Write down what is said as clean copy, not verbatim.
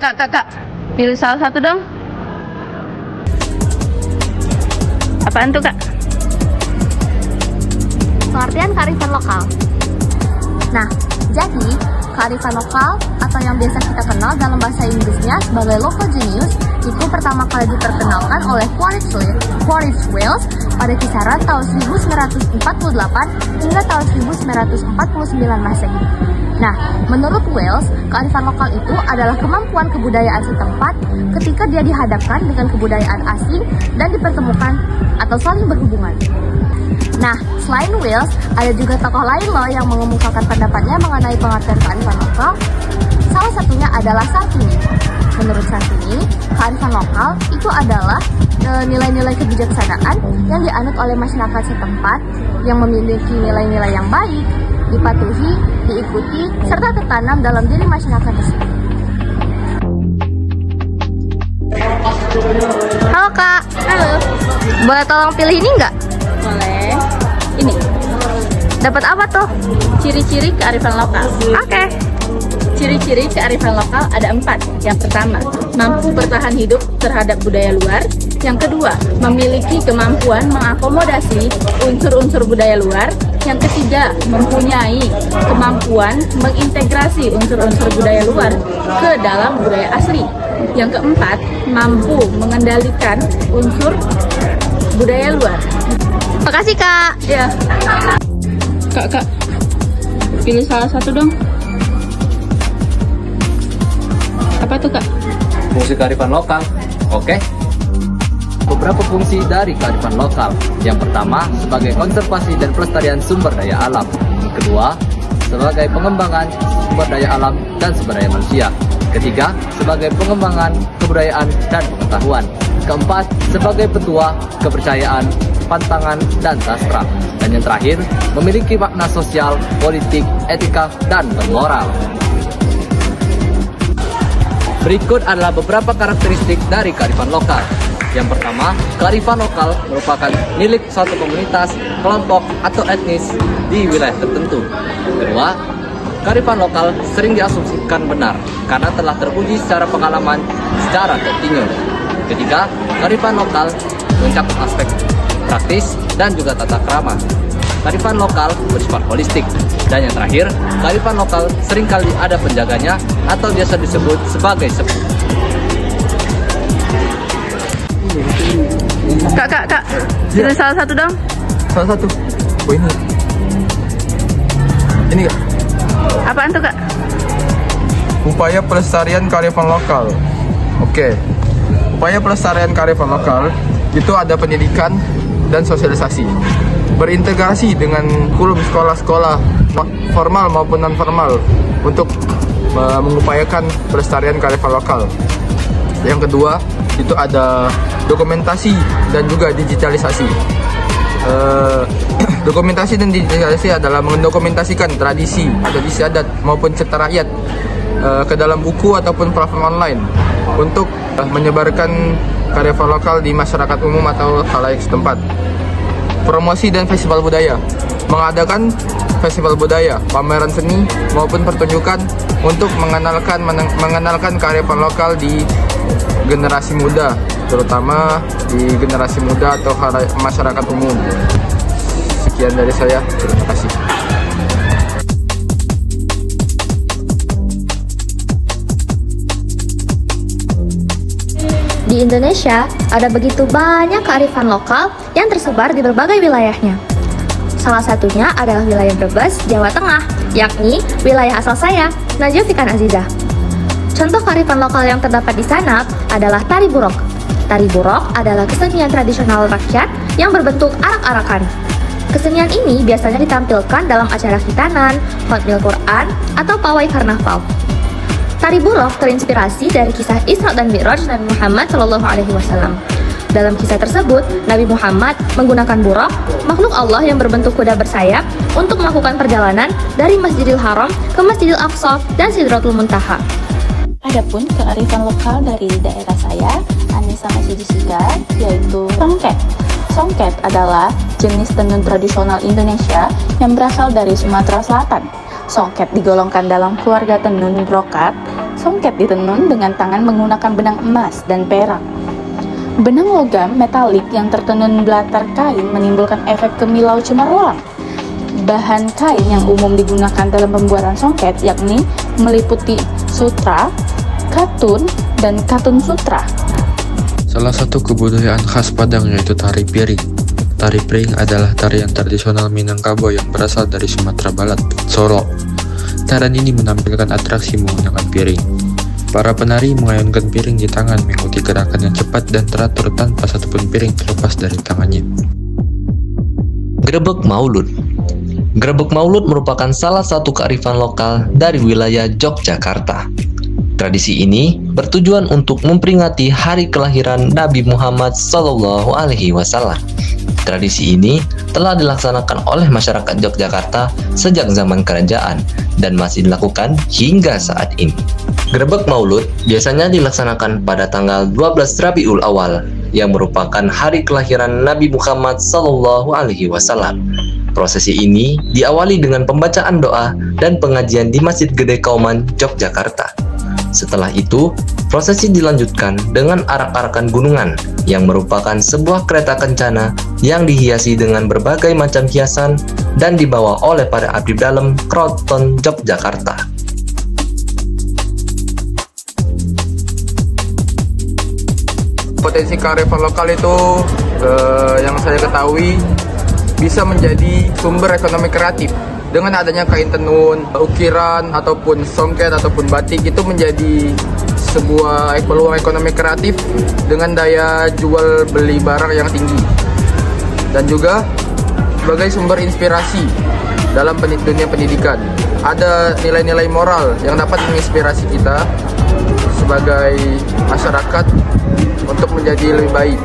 Kak. Pilih salah satu dong. Apaan tuh, Kak? Pengertian kearifan lokal. Nah, jadi kearifan lokal atau yang biasa kita kenal dalam bahasa Inggrisnya sebagai local genius itu pertama kali diperkenalkan oleh Quaritch Wells pada kisaran tahun 1948 hingga tahun 1949 Masehi. Nah, menurut Wells, kearifan lokal itu adalah kemampuan kebudayaan setempat ketika dia dihadapkan dengan kebudayaan asing dan dipertemukan atau saling berhubungan. Nah, selain Wells, ada juga tokoh lain loh yang mengemukakan pendapatnya mengenai pengertian kearifan lokal. Salah satunya adalah Sartini. Menurut Sartini, kearifan lokal itu adalah nilai-nilai kebijaksanaan yang dianut oleh masyarakat setempat yang memiliki nilai-nilai yang baik, dipatuhi, diikuti, serta tertanam dalam diri masyarakat tersebut. Halo Kak. Halo. Boleh tolong pilih ini nggak? Boleh. Ini. Dapat apa tuh? Ciri-ciri kearifan lokal. Oke. Ciri-ciri kearifan lokal ada 4. Yang pertama, mampu bertahan hidup terhadap budaya luar. Yang kedua, memiliki kemampuan mengakomodasi unsur-unsur budaya luar. Yang ketiga, mempunyai kemampuan mengintegrasi unsur-unsur budaya luar ke dalam budaya asli. Yang keempat, mampu mengendalikan unsur budaya luar. Makasih Kak. Ya. Kak, pilih salah satu dong. Apa tuh, Kak? Fungsi kearifan lokal. Oke. Beberapa fungsi dari kearifan lokal. Yang pertama, sebagai konservasi dan pelestarian sumber daya alam. Yang kedua, sebagai pengembangan sumber daya alam dan sumber daya manusia. Ketiga, sebagai pengembangan kebudayaan dan pengetahuan. Keempat, sebagai petua, kepercayaan, pantangan, dan sastra. Dan yang terakhir, memiliki makna sosial, politik, etika, dan moral. Berikut adalah beberapa karakteristik dari kearifan lokal. Yang pertama, kearifan lokal merupakan milik suatu komunitas, kelompok, atau etnis di wilayah tertentu. Kedua, kearifan lokal sering diasumsikan benar karena telah teruji secara pengalaman secara kontinu. Ketiga, kearifan lokal mencakup aspek praktis dan juga tata krama. Kearifan lokal bersifat holistik. Dan yang terakhir, kearifan lokal seringkali ada penjaganya atau biasa disebut sebagai sepuh. Kak. Pilih salah satu dong. Salah satu. Oh ini. Ini Kak. Apaan tuh, Kak? Upaya pelestarian kearifan lokal. Oke. Upaya pelestarian kearifan lokal itu ada pendidikan dan sosialisasi. Berintegrasi dengan kurikulum sekolah-sekolah formal maupun non formal untuk mengupayakan pelestarian kearifan lokal. Yang kedua, itu ada dokumentasi dan juga digitalisasi. Dokumentasi dan digitalisasi adalah mendokumentasikan tradisi adat maupun cerita rakyat ke dalam buku ataupun platform online untuk menyebarkan kearifan lokal di masyarakat umum atau khalayak setempat. Promosi dan festival budaya, mengadakan festival budaya, pameran seni maupun pertunjukan untuk mengenalkan kearifan lokal di generasi muda, terutama di generasi muda atau masyarakat umum. Sekian dari saya, terima kasih. Di Indonesia, ada begitu banyak kearifan lokal yang tersebar di berbagai wilayahnya. Salah satunya adalah wilayah Brebes, Jawa Tengah, yakni wilayah asal saya, Najwa Fikan Azizah. Contoh kearifan lokal yang terdapat di sana adalah tari burok. Tari burok adalah kesenian tradisional rakyat yang berbentuk arak-arakan. Kesenian ini biasanya ditampilkan dalam acara khitanan, khotmil Quran, atau pawai karnaval. Tari burok terinspirasi dari kisah Isra dan Mi'raj Nabi Muhammad SAW. Dalam kisah tersebut, Nabi Muhammad menggunakan burok, makhluk Allah yang berbentuk kuda bersayap, untuk melakukan perjalanan dari Masjidil Haram ke Masjidil Aqsa dan Sidratul Muntaha. Adapun kearifan lokal dari daerah saya, Anissa masih Jessica, yaitu songket. Songket adalah jenis tenun tradisional Indonesia yang berasal dari Sumatera Selatan. Songket digolongkan dalam keluarga tenun brokat, Songket ditenun dengan tangan menggunakan benang emas dan perak. Benang logam metalik yang tertenun belatar kain menimbulkan efek kemilau cemerlang. Bahan kain yang umum digunakan dalam pembuatan songket yakni meliputi sutra, katun, dan katun sutra. Salah satu kebudayaan khas Padang yaitu tari piring. Tari piring adalah tarian tradisional Minangkabau yang berasal dari Sumatera Barat, Soro. Tarian ini menampilkan atraksi menggunakan piring. Para penari mengayunkan piring di tangan mengikuti gerakan yang cepat dan teratur tanpa satupun piring terlepas dari tangannya. Grebek Maulud. Grebek Maulud merupakan salah satu kearifan lokal dari wilayah Yogyakarta. Tradisi ini bertujuan untuk memperingati hari kelahiran Nabi Muhammad SAW. Tradisi ini telah dilaksanakan oleh masyarakat Yogyakarta sejak zaman kerajaan dan masih dilakukan hingga saat ini. Grebek Maulud biasanya dilaksanakan pada tanggal 12 Rabiul Awal yang merupakan hari kelahiran Nabi Muhammad SAW. Prosesi ini diawali dengan pembacaan doa dan pengajian di Masjid Gede Kauman, Yogyakarta. Setelah itu, prosesi dilanjutkan dengan arak-arakan gunungan yang merupakan sebuah kereta kencana yang dihiasi dengan berbagai macam hiasan dan dibawa oleh para abdi dalam Keraton Yogyakarta. Potensi kearifan lokal itu yang saya ketahui bisa menjadi sumber ekonomi kreatif. Dengan adanya kain tenun, ukiran, ataupun songket, ataupun batik, itu menjadi sebuah peluang ekonomi kreatif dengan daya jual beli barang yang tinggi. Dan juga sebagai sumber inspirasi dalam dunia pendidikan. Ada nilai-nilai moral yang dapat menginspirasi kita sebagai masyarakat untuk menjadi lebih baik.